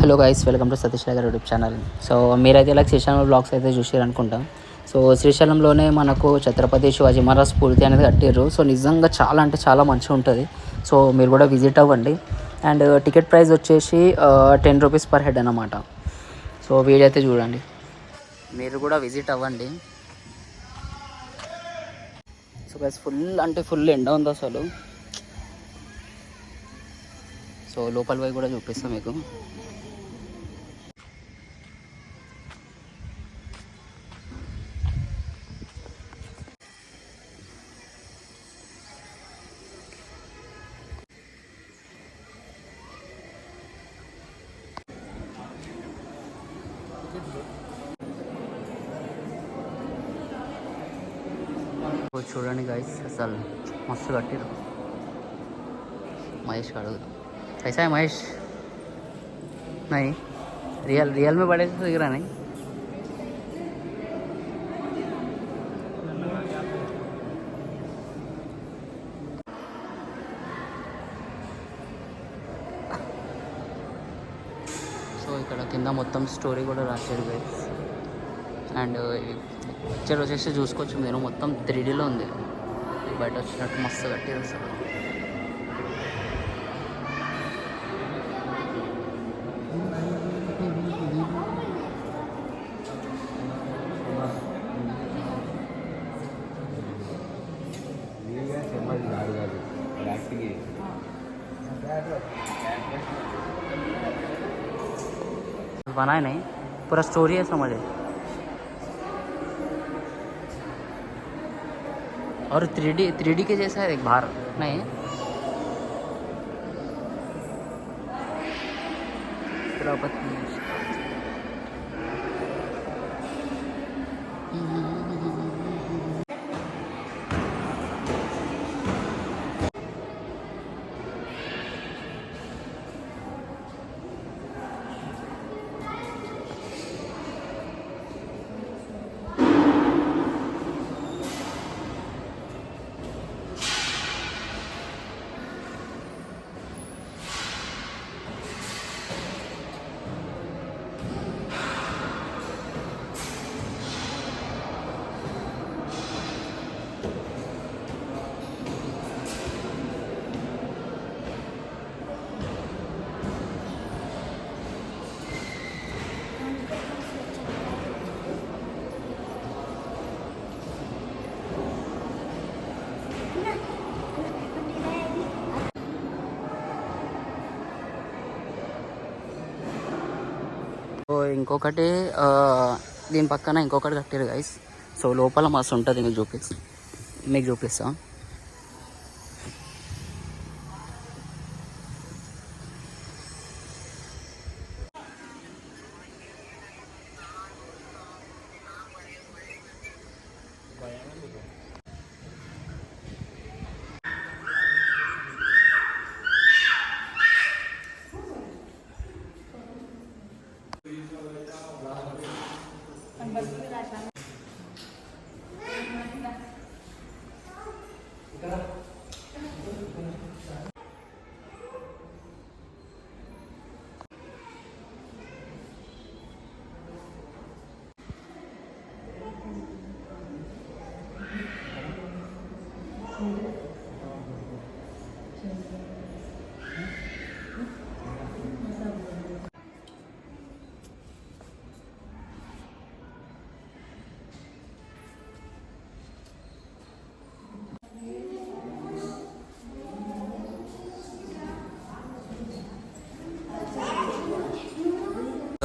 Hello guys, welcome to Satish Nagar YouTube channel. So మీరైతే ఇలా Srisailam blogs అయితే చూసారు అనుకుంటాం. సో శ్రీశైలంలోనే మనకు ఛత్రపతి శివాజీ మహారాజ్ స్ఫూర్తి అనేది కట్టారు. సో నిజంగా చాలా అంటే చాలా మంచిగా ఉంటుంది. సో మీరు కూడా విజిట్ అవ్వండి. అండ్ టికెట్ ప్రైస్ వచ్చేసి 10 రూపీస్ పర్ హెడ్ అన్నమాట. సో వీడియో అయితే చూడండి, మీరు కూడా విజిట్ అవ్వండి. సో గైస్ ఫుల్ అంటే ఫుల్ ఎండ ఉంది అసలు. సో లోపల పోయి కూడా చూపిస్తాం మీకు. చూడండి గైస్, అసలు మస్తు కట్టిరు. महेश का अड़ू कैसा है महेश? नहीं रियल में बड़े से दिख रहा नहीं. సో ఇక్కడ కింద మొత్తం స్టోరీ కూడా రాశారు గైస్. అండ్ పిక్చర్ వచ్చేసి చూసుకోవచ్చు మీరు, మొత్తం 3Dలో ఉంది. బయట వచ్చినట్టు మస్తు కట్టారు అసలు. बनाए नहीं, पूरा स्टोरी है समझे. और 3D के जैसा है, एक बाहर नहीं ఇంకొకటి దీని పక్కన ఇంకొకటి కట్టారు గైస్. సో లోపల మస్తు ఉంటుంది, మీకు చూపిస్తా.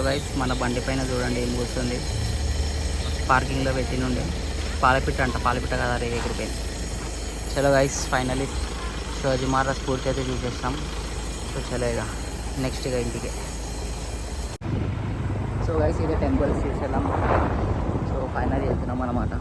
గైస్ మన బండి పైన చూడండి ఏం కూర్చుంది. పార్కింగ్లో పెట్టినుండే పాలపిట్ట కదా, రే ఎగిరిపోయింది. చలో గైస్, ఫైనలీ శివాజీ మహారాజ్ స్ఫూర్తి అయితే చూపిస్తాం. సో చలో ఇక నెక్స్ట్ ఇక ఇంటికి. సో గైస్ ఇదే టెంపుల్ శ్రీశైలం. సో ఫైనల్ వెళ్తున్నాం అన్నమాట.